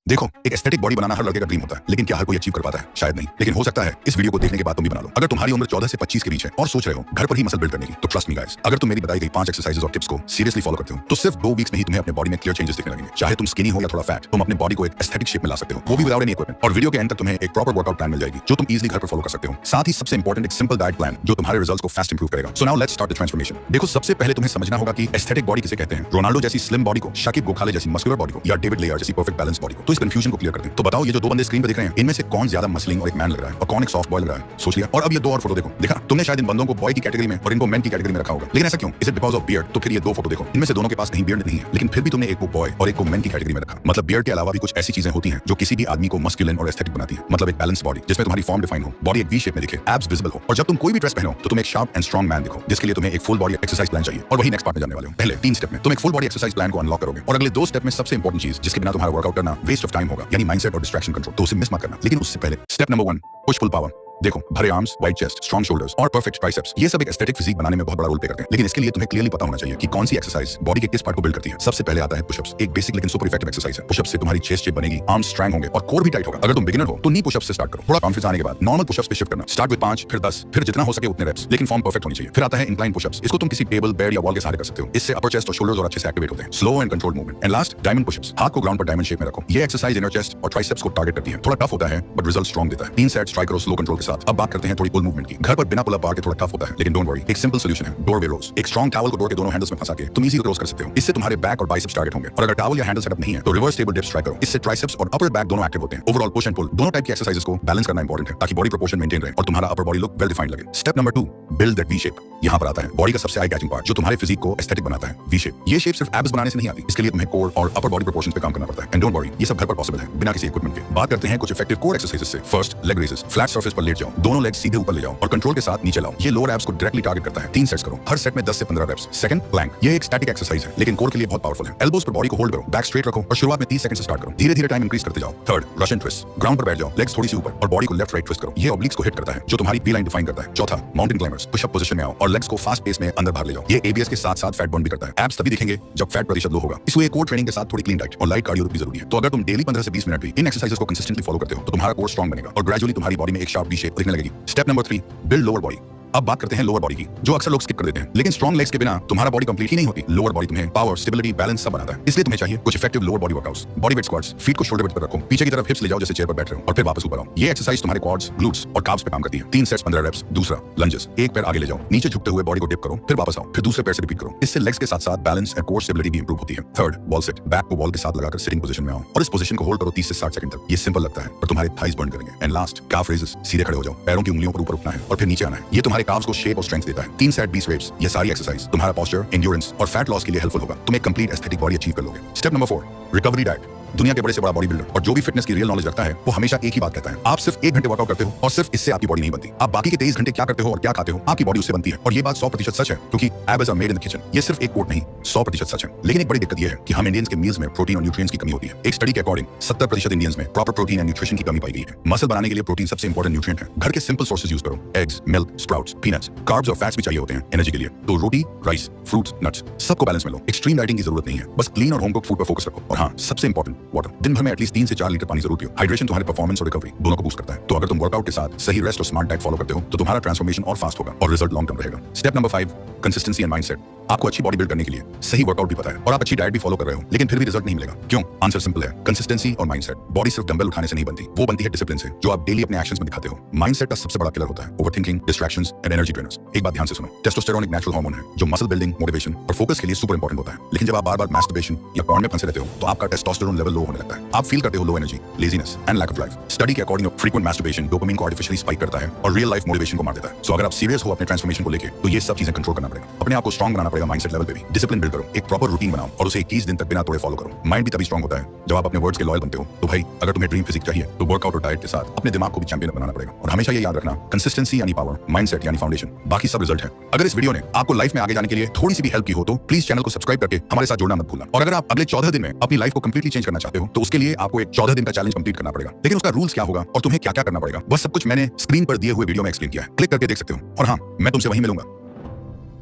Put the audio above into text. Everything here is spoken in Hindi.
देखो, एक एस्थेटिक बॉडी बनाना हर लड़के का ड्रीम होता है, लेकिन क्या हर कोई अचीव कर पाता है? शायद नहीं। लेकिन हो सकता है इस वीडियो को देखने के बाद तुम भी बना लो। अगर तुम्हारी उम्र 14 से 25 के बीच है और सोच रहे हो घर पर ही मसल बिल्ड करने की, तो ट्रस्ट मी गाइस, अगर तुम मेरी बताई गई 5 एक्सरसाइजेस और टिप्स को सीरियसली फॉलो करते हो, तो सिर्फ 2 वीक्स में ही तुम्हें अपने बॉडी में क्लियर चेंजेस दिखने लगेंगे। चाहे तुम स्किनी हो या थोड़ा फैट, तुम अपने बॉडी को एक एस्थेटिक शेप में ला सकते हो, वो भी विदाउट एनी इक्विपमेंट। और वीडियो के एंड तक तुम्हें एक प्रॉपर वर्कआउट प्लान मिल जाएगी, जो तुम इजीली घर पर फॉलो कर सकते हो। साथ ही सबसे इंपॉर्टेंट एक सिंपल डाइट प्लान, जो तुम्हारे रिजल्ट्स को फास्ट इंप्रूव करेगा। So now let's start the transformation. देखो, सबसे पहले तुम्हें समझना होगा कि एस्थेटिक बॉडी किसे कहते हैं। रोनाल्डो जैसी स्लिम बॉडी को, शाकिब गोखाले जैसी मस्कुलर बॉडी को, या डेविड लेयर जैसी परफेक्ट बैलेंस बॉडी को। तो इस कंफ्यूजन को क्लियर करते हैं। तो बताओ, ये जो 2 बंदे स्क्रीन पर दिख रहे हैं, इनमें से कौन ज्यादा मसलिंग और एक मैन लग रहा है और कौन एक सॉफ्ट बॉय लग रहा है? सोच लिया। और अब ये 2 और फोटो देखो। देखा, तुमने शायद इन बंदों को बॉय की कैटेगरी में और इनको मैन की कैटेगरी में रखा होगा, लेकिन ऐसा क्यों? Is it because of beard? तो फिर ये 2 फोटो देखो, इनमें से दोनों के पास कहीं बियर्ड नहीं है, लेकिन फिर भी तुमने एक को बॉय और एक को मैन की कैटेगरी में रखा। मतलब बियर्ड के अलावा भी कुछ ऐसी चीजें होती हैं जो किसी भी आदमी को मस्कुलिन और एस्थेटिक बनाती है। मतलब एक बैलेंस बॉडी जिसमें तुम्हारी फॉर्म डिफाइन हो, बॉडी एक वी शेप में दिखे, एब्स विजिबल हो, और जब तुम कोई भी ड्रेस पहनो तो तुम एक शार्प एंड स्ट्रॉन्ग मैन दिखो, जिसके लिए तुम्हें एक फुल बॉडी एक्सरसाइज प्लान चाहिए। और वही नेक्स्ट पार्ट में जानने वाले हो। पहले 3 स्टेप में तुम एक फुल बॉडी एक्सरसाइज प्लान को अनलॉक करोगे, और अगले 2 स्टेप में सबसे इंपॉर्टेंट चीज जिसके बिना तुम्हारा वर्कआउट करना वेस्ट ऑफ टाइम होगा, यानी माइंडसेट और डिस्ट्रैक्शन कंट्रोल, तो उसे मिस मत करना। लेकिन उससे पहले step number 1, push full power. देखो, भरे arms, wide chest, strong shoulders और परफेक्ट ट्राइसेप्स, ये सब एक एस्थेटिक फिजिक बनाने में बहुत बड़ा रोल प्ले करते हैं। लेकिन इसके लिए तुम्हें क्लियरली पता होना चाहिए कि कौन सी एक्सरसाइज बॉडी के किस पार्ट को बिल्ड करती है। सबसे पहले आता है पुशअप्स। एक बेसिक लेकिन सुपर इफेक्टिव एक्सरसाइज है। पुशअप्स से तुम्हारी चेस्ट शेप बनेगी, आर्म्स स्ट्रांग होंगे और कोर भी टाइट होगा। अगर तुम बिगिनर हो तो नी पुशअप्स से स्टार्ट करो। थोड़ा कॉन्फिडेंस आने के बाद नॉर्मल पुशअप्स पे शिफ्ट करना। स्टार्ट विद 5, फिर 10, फिर जितना हो सके उतने रेप्स, लेकिन फॉर्म परफेक्ट होनी चाहिए। फिर आता है इंक्लाइन पुशअप्स। इसको तुम किसी टेबल, बेड या वॉल के सहारे कर सकते हो। इससे अपर चेस्ट और शोल्डर्स और अच्छे से एक्टिवेट होते हैं। Slow and controlled movement. And last, diamond pushups. हाथ को ग्राउंड पर डायमंड शेप में रखो। ये एक्सरसाइज इनर चेस्ट और ट्राइसेप्स को टारगेट करती है। थोड़ा टफ होता है बट रिजल्ट स्ट्रॉन्ग देता है। 3 सेट्स ट्राई करो स्लो कंट्रोल के साथ। अब बात करते हैं थोड़ी पुल मूवमेंट की। घर पर बिना पुल अप बार के थोड़ा टफ होता है, लेकिन डोंट वरी, एक सिंपल सॉल्यूशन है, डोरवे रोज। एक स्ट्रॉन्ग टॉवल को डोर के दोनों हैंडल्स में फंसा के तुम इजी रोज कर सकते हो। इससे तुम्हारे बैक और बाइसेप्स टारगेट होंगे। और अगर टॉवल या हैंडल सेटअप नहीं है तो रिवर्स टेबल डिप्स ट्राई करो। इससे ट्राइसेप्स और अपर बैक दोनों एक्टिव होते हैं। ओवरऑल पुश एंड पुल दोनों टाइप की एक्सरसाइजेस को बैलेंस करना इंपॉर्टेंट है, ताकि बॉडी प्रोपोर्शन मेंटेन रहे और तुम्हारा upper body look well defined लगे। Step number 2, build that V shape. यहाँ पर आता है बॉडी का सबसे आई कैचिंग पार्ट, जो तुम्हारे फिजिक को एस्थेटिक बनाता है, वी शेप। ये शेप सिर्फ एब्स बनाने से नहीं आती, इसके लिए तुम्हें कोर और अपर बॉडी प्रोपोर्शन पे काम करना पड़ता है। एंड डोंट वरी, ये सब घर पर पॉसिबल है बिना किसी इक्विपमेंट के। बात करते हैं कुछ इफेक्टिव कोर एक्सरसाइजेस से। First, leg raises. Flat surface पर लेट जाओ, दोनों लेग सीधे ऊपर ले जाओ और कंट्रोल के साथ नीचे लाओ। ये लोअर एब्स को डायरेक्टली टारगेट करता है। 3 सेट्स करो, हर सेट में 10 से 15 रेप्स। Second, Planck. ये एक स्टैटिक एक्सरसाइज है, लेकिन कोर के लिए बहुत पावरफुल है। एल्बोज पर बॉडी को होल्ड करो, बैक स्ट्रेट रखो और शुरुआत में 30 सेकंड से स्टार्ट करो। धीरे धीरे टाइम इंक्रीज करते जाओ। Third, Russian twist. ग्राउंड पर बैठ जाओ, लेग्स थोड़ी सी ऊपर और बॉडी को लेफ्ट राइट ट्विस्ट करो। ये ऑब्लिक्स को हिट करता है, जो तुम्हारी वी लाइन डिफाइन करता है। चौथा, माउंटेन क्लाइंबर्स। पुशअप पोजीशन में आओ और लेग्स को फास्ट पेस में अंदर बाहर ले जाओ। ये एबीएस के साथ साथ फैट बर्न भी करता है। एब्स तभी दिखेंगे जब फैट प्रतिशत लो होगा। इसलिए कोर ट्रेनिंग के साथ थोड़ी क्लीन डाइट और लाइट कार्डियो भी जरूरी है। तो अगर तुम डेली 15 से 20 मिनट भी इन एक्सरसाइजेस को कंसिस्टेंटली फॉलो करते हो तो तुम्हारा कोर स्ट्रॉन्ग बनेगा और ग्रेजुअली तुम्हारी बॉडी में एक शार्प वी शेप दिखने लगेगी। Step number 3, build lower body. अब बात करते हैं लोअर बॉडी की, जो अक्सर लोग स्किप कर देते हैं। लेकिन स्ट्रॉन्ग लेग्स के बिना तुम्हारा बॉडी कंप्लीट ही नहीं होती। लोअर बॉडी तुम्हें पावर, स्टेबिलिटी, बैलेंस सब बनाता है। इसलिए तुम्हें चाहिए कुछ effective lower body workouts. Body weight squats. Feet को शोल्डर वेट पर रखो, पीछे की तरफ हिप्स ले जाओ जैसे चेयर पर बैठ रहे हो, और फिर वापस ऊपर आओ। ये एक्सरसाइज तुम्हारे क्वाड्स, ग्लूट्स और काफ्स पे काम करती है। 3 सेट्स 15 रेप्स। दूसरा, लंजेस। एक पैर आगे ले जाओ, नीचे झुकते हुए बॉडी को डिप करो, फिर वापस आओ, फिर दूसरे पैर से रिपीट करो। इससे लेग्स के साथ साथ बैलेंस और कोर स्टेबिलिटी भी इंप्रूव होती है। Third, wall sit. बैक को वॉल के साथ लगाकर सिटिंग पोजीशन में आओ और इस पोजीशन को होल्ड करो 30 से 60 सेकंड तक। ये सिंपल लगता है पर तुम्हारे थाइज बर्न करेंगे। And last, calf raises. सीधे खड़े हो जाओ, पैरों की उंगलियों पर ऊपर उठना है और फिर नीचे आना है। ये तुम्हारे काफ्स को शेप और स्ट्रेंथ देता है। 3 सेट 20 रेप्स। ये सारी एक्सरसाइज तुम्हारा पोस्चर, एंड्योरेंस और फैट लॉस के लिए हेल्पफुल होगा। तुम एक कंप्लीट एस्थेटिक बॉडी अचीव कर लोगे। Step number 4, recovery diet. दुनिया के बड़े से बड़ा बॉडी बिल्डर और जो भी फिटनेस की रियल नॉलेज रखता है, वो हमेशा एक ही बात कहता है, आप सिर्फ 1 घंटे वर्कआउट करते हो और सिर्फ इससे आपकी बॉडी नहीं बनती। आप बाकी के 23 घंटे क्या करते हो और क्या खाते हो, आपकी बॉडी उससे बनती है। और ये बात 100% सच है, क्योंकि abs are made in the kitchen. ये सिर्फ एक कोट नहीं, 100% सच है। लेकिन एक बड़ी दिक्कत ये है कि हम इंडियंस के मील्स में प्रोटीन और न्यूट्रिएंट्स की कमी होती है। एक स्टडी के अकॉर्डिंग 70% इंडियंस में प्रॉपर प्रोटीन एंड न्यूट्रिशन की कमी पाई गई है। मसल बनाने के लिए प्रोटीन सबसे इंपॉर्टेंट न्यूट्रिएंट है। घर के सिंपल सोर्सेज यूज करो, eggs, milk, sprouts, peanuts. Carbs और फैट्स भी चाहिए होते हैं एनर्जी के लिए, तो रोटी, राइस, फ्रूट्स, नट्स, सबको बैलेंस में लो। एक्सट्रीम डाइटिंग की जरूरत नहीं है, बस क्लीन और होम कुक्ड फूड पर फोकस रखो। और हाँ, सबसे इंपॉर्टेंट, वाटर। दिन भर में एटलीस्ट 3 से 4 लीटर पानी जरूर पियो। हाइड्रेशन तुम्हारे परफॉर्मेंस और रिकवरी दोनों को बूस्ट करता है। तो अगर तुम वर्कआउट के साथ सही रेस्ट और स्मार्ट डाइट फॉलो करते हो तो तुम्हारा ट्रांसफॉर्मेशन और फास्ट होगा और रिजल्ट लॉन्ग टर्म रहेगा। Step number 5, consistency and mindset. आपको अच्छी बॉडी बिल्ड करने के लिए सही वर्कआउट भी पता है और आप अच्छी डाइट भी फॉलो कर रहे हो, लेकिन फिर भी रिजल्ट नहीं मिलेगा। क्यों? आंसर सिंपल है, कंसिस्टेंसी और माइंडसेट। बॉडी सिर्फ डंबल उठाने से नहीं बनती, वो बनती है डिसिप्लिन से, जो आप डेली अपने एक्शंस में दिखाते हो। माइंडसेट का सबसे बड़ा किलर होता है overthinking, distractions and energy drainers. एक बात ध्यान से सुनो, टेस्टोस्टेरोन एक नेचुरल हार्मोन है जो मसल बिल्डिंग, मोटिवेशन और फोकस के लिए सुपर इंपॉर्टेंट होता है। लेकिन जब आप बार-बार मैस्टरबेशन या पॉर्न में फंसे रहते हो तो आपका टेस्टोस्टेरोन लेवल लो होने लगता है। आप फील करते हो low energy, laziness and lack of drive. Study के अकॉर्डिंग फ्रीक्वेंट मैस्टरबेशन डोपामिन को आर्टिफिशियली स्पाइक करता है और रियल लाइफ मोटिवेशन को मार देता है। सो अगर आप सीरियस हो अपने ट्रांसफॉर्मेशन को लेकर तो ये सब चीजें कंट्रोल करना पड़ेगा। अपने आप को स्ट्रॉन्ग बनाना पड़ेगा माइंडसेट लेवल पे भी। डिसिप्लिन बिल्ड करो, एक प्रॉपर रूटीन बनाओ और उसे 21 दिन तक बिना तोड़े फॉलो करो। माइंड भी तभी स्ट्रॉन्ग होता है जब आप अपने वर्ड्स के लॉयल बनते हो। तो भाई, अगर तुम्हें ड्रीम फिजिक चाहिए तो वर्कआउट और डाइट के साथ अपने दिमाग को भी चैंपियन बनाना पड़ेगा। और हमेशा ये याद रखना, कंसिस्टेंसी यानी पावर, माइंडसेट यानी फाउंडेशन, बाकी सब रिजल्ट है। अगर इस वीडियो ने आपको लाइफ में आगे जाने के लिए थोड़ी सी भी हेल्प की हो तो प्लीज चैनल को सब्सक्राइब करके हमारे साथ जुड़ना मत भूलना। और अगर आप अगले 14 दिन में अपनी लाइफ को कंप्लीटली चेंज करना चाहते हो तो उसके लिए आपको एक 14 दिन का चैलेंज कंप्लीट करना पड़ेगा। लेकिन उसका रूल्स क्या होगा और तुम्हें क्या क्या करना पड़ेगा, वह सब कुछ मैंने स्क्रीन पर दिए हुए वीडियो में एक्सप्लेन किया है। क्लिक करके देख सकते हो। और हाँ, मैं तुमसे वहीं मिलूंगा।